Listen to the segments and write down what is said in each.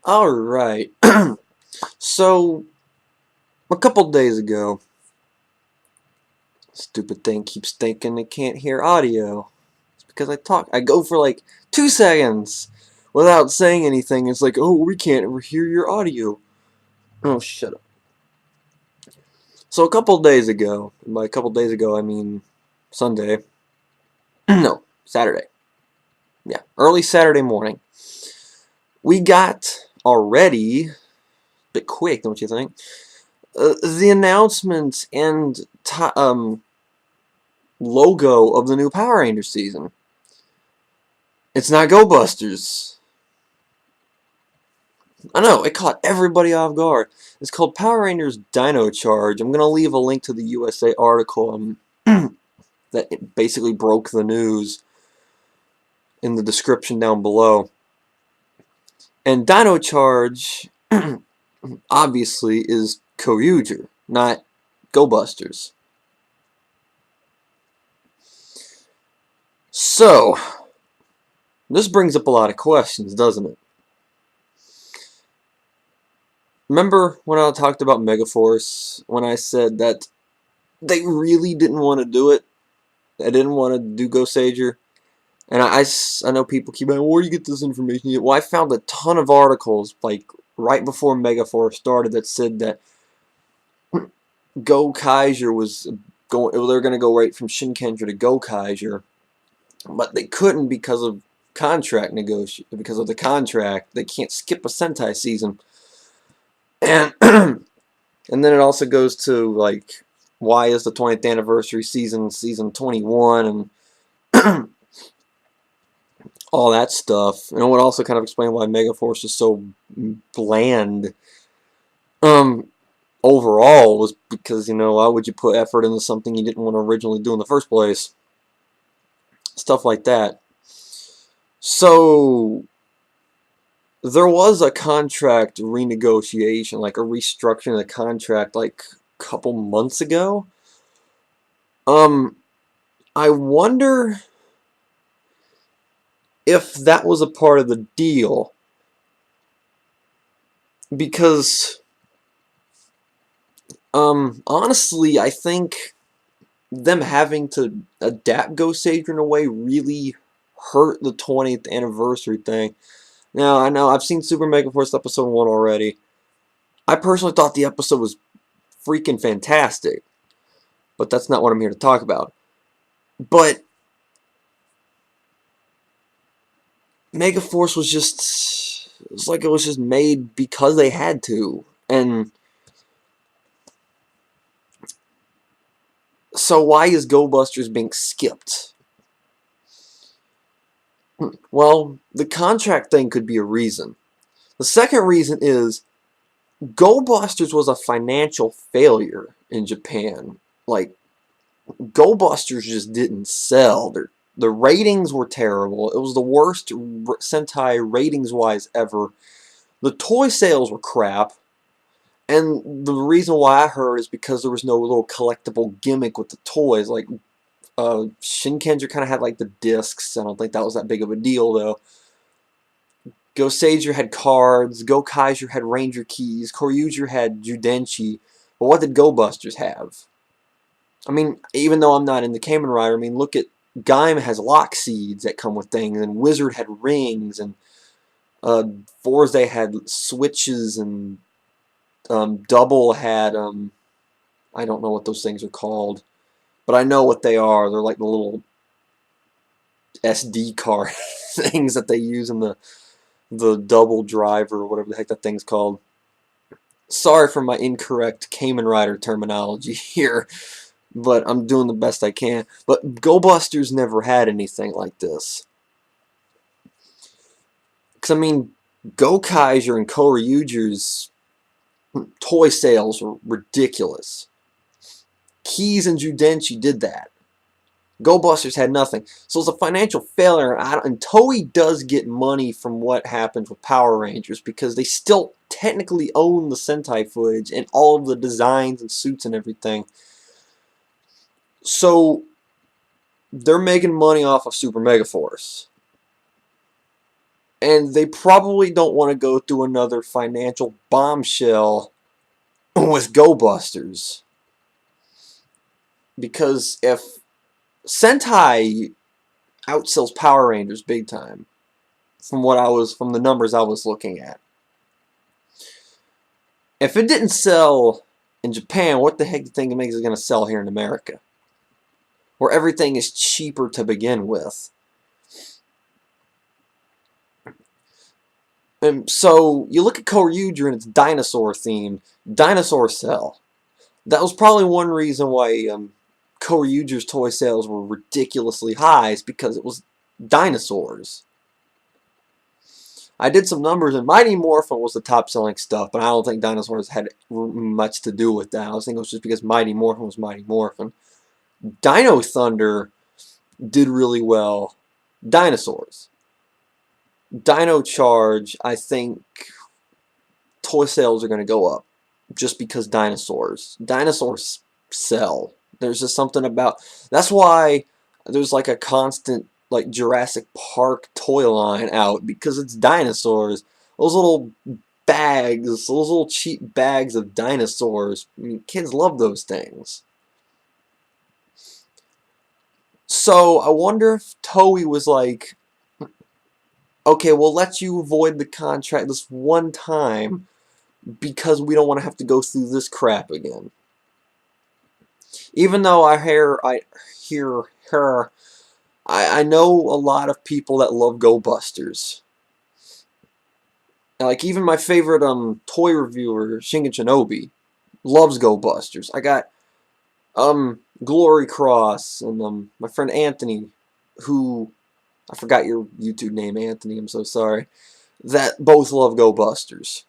Alright, so a couple days ago, stupid thing keeps thinking it can't hear audio. It's because I go for like 2 seconds without saying anything. It's like, oh, we can't ever hear your audio. Oh, shut up. So a couple days ago, and by a couple days ago I mean Sunday, no, Saturday. Yeah, early Saturday morning. We got already, a bit quick, don't you think? The announcement and logo of the new Power Rangers season. It's not Go Busters. I know, it caught everybody off guard. It's called Power Rangers Dino Charge. I'm going to leave a link to the USA article that basically broke the news in the description down below. And Dino Charge, obviously, is Koryuger, not Go Busters. So, this brings up a lot of questions, doesn't it? Remember when I talked about Megaforce, when I said that they really didn't want to do it? They didn't want to do Go Sager? And I know people keep saying, where do you get this information? Well, I found a ton of articles, like, right before Megaforce started that said that Go Kaiser was going, they were going to go right from Shinkenger to Go Kaiser, but they couldn't because of because of the contract. They can't skip a Sentai season. And and then it also goes to like why is the 20th anniversary season 21 and all that stuff. And it would also kind of explain why Megaforce is so bland. Um Overall was because, why would you put effort into something you didn't want to originally do in the first place? Stuff like that. So there was a contract renegotiation, like a restructuring of the contract, like a couple months ago. I wonder if that was a part of the deal, because honestly, I think them having to adapt Ghost Sager in a way really hurt the 20th anniversary thing. Now, I know I've seen Super Mega Force episode 1 already. I personally thought the episode was freaking fantastic, but that's not what I'm here to talk about. But Megaforce was just, it's like it was just made because they had to. And so why is Go Busters being skipped? Well, the contract thing could be a reason. The second reason is Go Busters was a financial failure in Japan. Like, Go Busters just didn't sell. The ratings were terrible. It was the worst Sentai ratings-wise ever. The toy sales were crap. And the reason why I heard is because there was no little collectible gimmick with the toys. Like, Shinkenger kind of had, like, the discs. I don't think that was that big of a deal, though. Go Sager had cards. Go Kaiser had Ranger keys. Koryuger had Judenchi. But what did Go Busters have? I mean, even though I'm not in the Kamen Rider, I mean, look at Gaim has lock seeds that come with things, and Wizard had rings, and Forze had switches, and Double had, I don't know what those things are called, but I know what they are. They're like the little SD card things that they use in the double drive or whatever the heck that thing's called. Sorry for my incorrect Kamen Rider terminology here, but I'm doing the best I can. But Go Busters never had anything like this. Because, I mean, Go Kaiser and Koryuger's toy sales were ridiculous. Keys and Judenchi did that. Go Busters had nothing. So it's a financial failure, and Toei does get money from what happens with Power Rangers because they still technically own the Sentai footage and all of the designs and suits and everything. So they're making money off of Super Mega Force. And they probably don't want to go through another financial bombshell with Go Busters. Because if Sentai outsells Power Rangers big time, from the numbers I was looking at. If it didn't sell in Japan, what the heck do you think it makes it going to sell here in America? Where everything is cheaper to begin with. And so you look at Koryuger and it's dinosaur themed. Dinosaurs sell. That was probably one reason why Koryuger's toy sales were ridiculously high, is because it was dinosaurs. I did some numbers, and Mighty Morphin was the top-selling stuff, but I don't think dinosaurs had much to do with that. I was thinking it was just because Mighty Morphin was Mighty Morphin. Dino Thunder did really well. Dinosaurs. Dino Charge, I think toy sales are going to go up just because dinosaurs sell. There's just something about, that's why there's like a constant like Jurassic Park toy line out, because it's dinosaurs. Those little bags, those little cheap bags of dinosaurs, I mean, kids love those things. So I wonder if Toei was like, okay, we'll let you avoid the contract this one time because we don't want to have to go through this crap again. Even though I know a lot of people that love Go Busters. Like, even my favorite toy reviewer, Shingen Shinobi, loves Go Busters. I got Glory Cross and my friend Anthony, who, I forgot your YouTube name, Anthony, I'm so sorry, that both love Go Busters.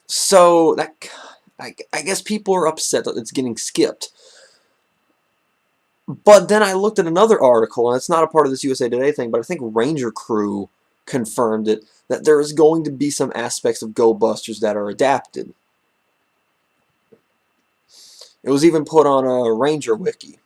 So that, I guess people are upset that it's getting skipped. But then I looked at another article, and it's not a part of this USA Today thing, but I think Ranger Crew confirmed it, that there is going to be some aspects of Go Busters that are adapted. It was even put on a Ranger Wiki.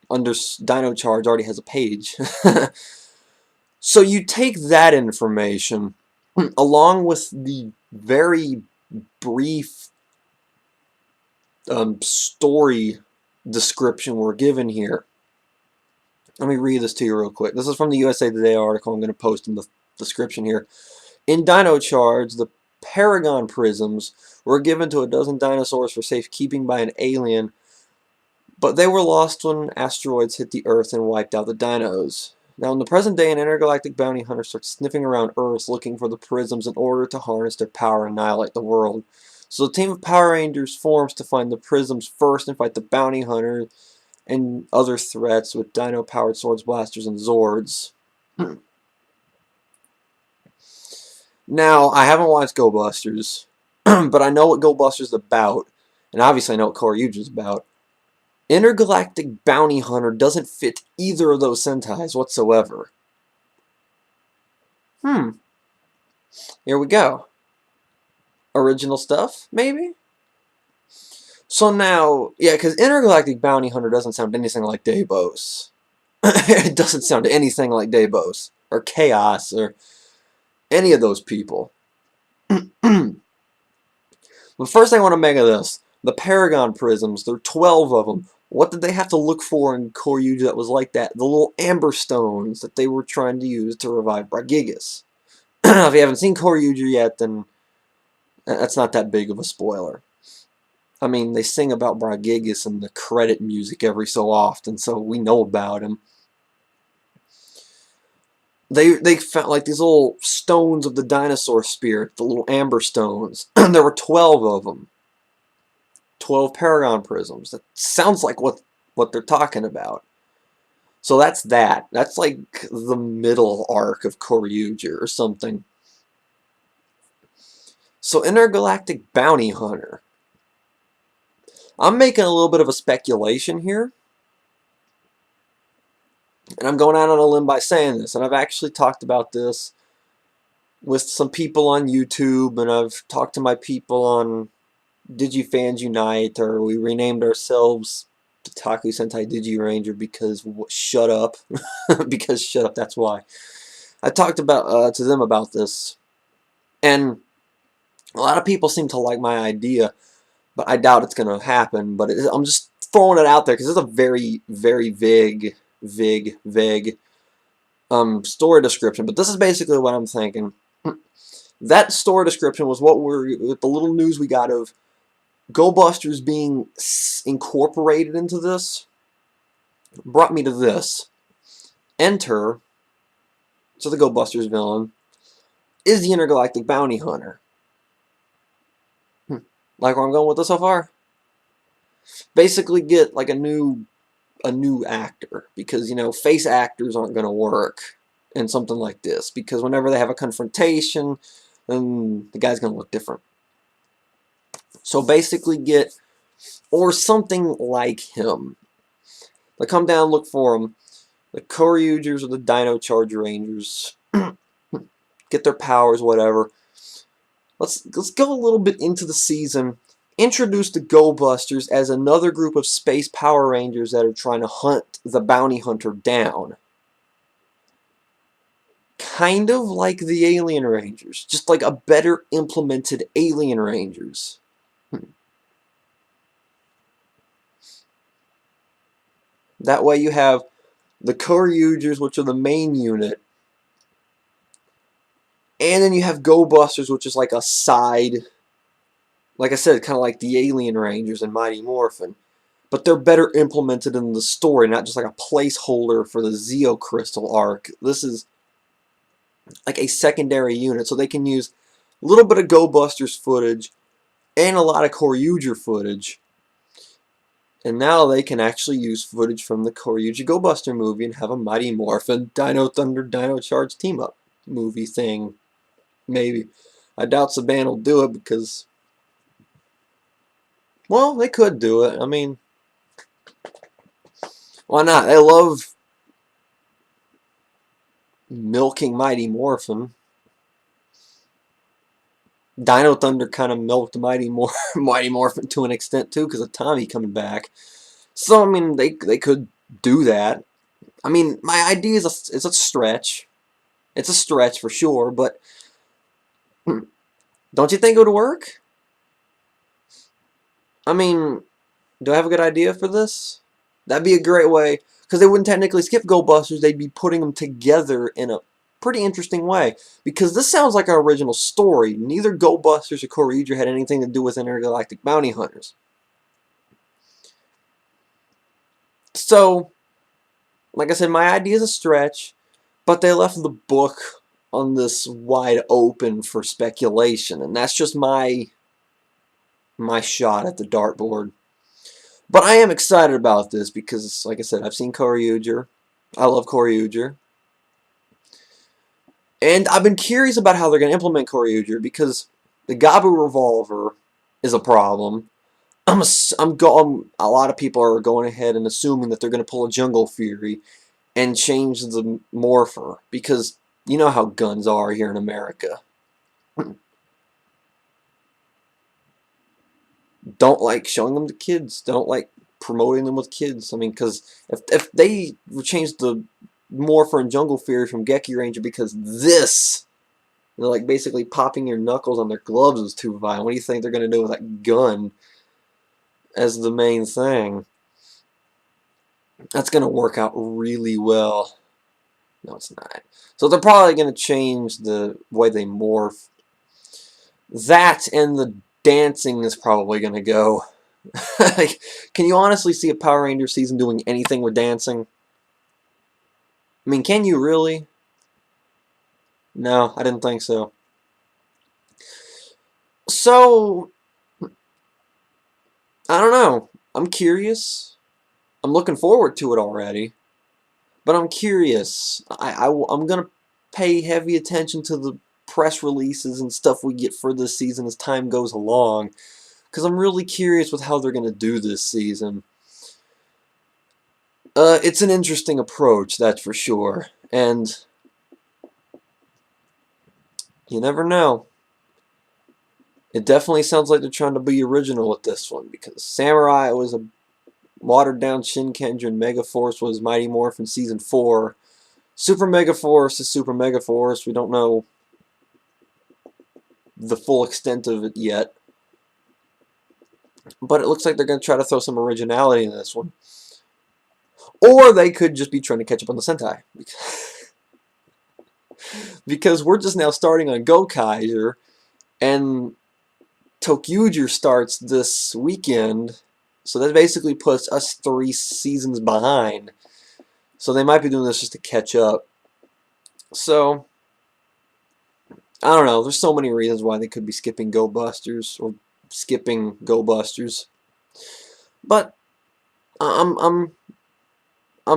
Under Dino Charge already has a page. So you take that information, along with the very brief story description we're given here. Let me read this to you real quick. This is from the USA Today article I'm going to post in the description here. In Dino Charge, the Paragon prisms were given to a dozen dinosaurs for safekeeping by an alien, but they were lost when asteroids hit the Earth and wiped out the dinos. Now, in the present day, an intergalactic bounty hunter starts sniffing around Earth looking for the prisms in order to harness their power and annihilate the world. So the team of Power Rangers forms to find the prisms first and fight the bounty hunter and other threats with dino-powered swords, blasters, and zords. Now, I haven't watched Go Busters, but I know what Go Busters is about, and obviously I know what Koryuger is about. Intergalactic Bounty Hunter doesn't fit either of those Sentais whatsoever. Here we go. Original stuff, maybe? So now, yeah, because Intergalactic Bounty Hunter doesn't sound anything like Davos. It doesn't sound anything like Davos, or Chaos, or any of those people. The first thing I want to make of this, the Paragon prisms, there are 12 of them. What did they have to look for in Koryuger that was like that? The little amber stones that they were trying to use to revive Bragigas. If you haven't seen Koryuger yet, then that's not that big of a spoiler. I mean, they sing about Bragigas in the credit music every so often, so we know about him. They found like these little stones of the dinosaur spirit, the little amber stones. There were 12 of them. 12 Paragon prisms. That sounds like what they're talking about. So that's that. That's like the middle arc of Koryuger or something. So Intergalactic Bounty Hunter. I'm making a little bit of a speculation here. And I'm going out on a limb by saying this. And I've actually talked about this with some people on YouTube. And I've talked to my people on DigiFans Unite. Or we renamed ourselves Taku Sentai Digi Ranger because shut up. Because shut up, that's why. I talked about to them about this, and a lot of people seem to like my idea, but I doubt it's going to happen. But I'm just throwing it out there because it's a very, very vague story description. But this is basically what I'm thinking. That story description was what with the little news we got of GoBusters being incorporated into this, brought me to this. Enter, so the GoBusters villain, is the intergalactic bounty hunter. Like where I'm going with this so far? Basically get like a new actor, because face actors aren't going to work in something like this, because whenever they have a confrontation, then the guy's going to look different. So basically get, or something like him. They come down, look for him. The Koryugers or the Dino Charge Rangers get their powers, whatever. Let's go a little bit into the season. Introduce the GoBusters as another group of space Power Rangers that are trying to hunt the bounty hunter down. Kind of like the Alien Rangers, just like a better implemented Alien Rangers. That way you have the Koryugers, which are the main unit, and then you have GoBusters, which is like a side, like I said, kind of like the Alien Rangers and Mighty Morphin. But they're better implemented in the story, not just like a placeholder for the Zeo Crystal arc. This is like a secondary unit, so they can use a little bit of GoBusters footage and a lot of Koryuger footage. And now they can actually use footage from the Koryuger GoBuster movie and have a Mighty Morphin Dino Thunder Dino Charge team-up movie thing. Maybe. I doubt Saban will do it because, well, they could do it. I mean, why not? They love milking Mighty Morphin. Dino Thunder kind of milked Mighty Morphin to an extent too, because of Tommy coming back. So I mean, they could do that. I mean, my idea is it's a stretch. It's a stretch for sure, but don't you think it would work? I mean, do I have a good idea for this? That'd be a great way, because they wouldn't technically skip GoBusters. They'd be putting them together in a pretty interesting way, because this sounds like our original story. Neither GoBusters or Koryuger had anything to do with intergalactic bounty hunters. So, like I said, my idea is a stretch, but they left the book on this wide open for speculation, and that's just my shot at the dartboard. But I am excited about this because, like I said, I've seen Koryuger. I love Koryuger. And I've been curious about how they're going to implement Koryuger, because the Gabu revolver is a problem. A lot of people are going ahead and assuming that they're going to pull a Jungle Fury and change the morpher, because you know how guns are here in America. Don't like showing them to kids. Don't like promoting them with kids. I mean, because if they changed the Morpher and Jungle Fury from Geki Ranger because this, they're like basically popping your knuckles on their gloves, is too violent. What do you think they're going to do with that gun as the main thing? That's going to work out really well. No, it's not. So they're probably going to change the way they morph. That and the dancing is probably going to go. Like, can you honestly see a Power Ranger season doing anything with dancing? I mean, can you really? No, I didn't think so. So, I don't know. I'm curious. I'm looking forward to it already. But I'm curious. I'm going to pay heavy attention to the press releases and stuff we get for this season as time goes along, because I'm really curious with how they're going to do this season. It's an interesting approach, that's for sure, and you never know. It definitely sounds like they're trying to be original with this one, because Samurai was a watered down Shin Kendra and Megaforce was Mighty Morphin Season 4, Super Mega Force is Super Mega Force. We don't know the full extent of it yet. But it looks like they're going to try to throw some originality in this one. Or they could just be trying to catch up on the Sentai. Because we're just now starting on Gokaiger, and Tokyuger starts this weekend, so that basically puts us 3 seasons behind. So they might be doing this just to catch up. So, I don't know. There's so many reasons why they could be skipping Go Busters or skipping Go Busters. But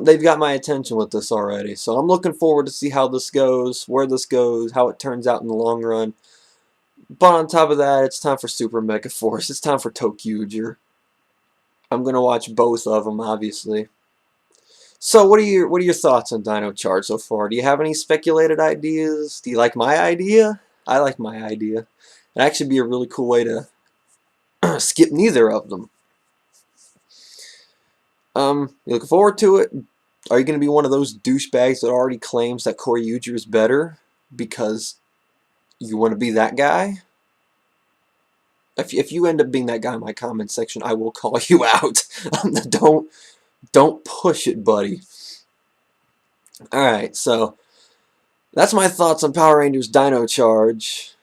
they've got my attention with this already. So I'm looking forward to see how this goes, where this goes, how it turns out in the long run. But on top of that, it's time for Super Mega Force. It's time for Tokyuger. I'm gonna watch both of them, obviously. So what are your thoughts on Dino Charge so far? Do you have any speculated ideas? Do you like my idea? I like my idea. It'd actually be a really cool way to skip neither of them. You looking forward to it? Are you going to be one of those douchebags that already claims that Koryuger is better because you want to be that guy? If you end up being that guy in my comment section, I will call you out. Don't push it, buddy. Alright, so that's my thoughts on Power Rangers Dino Charge.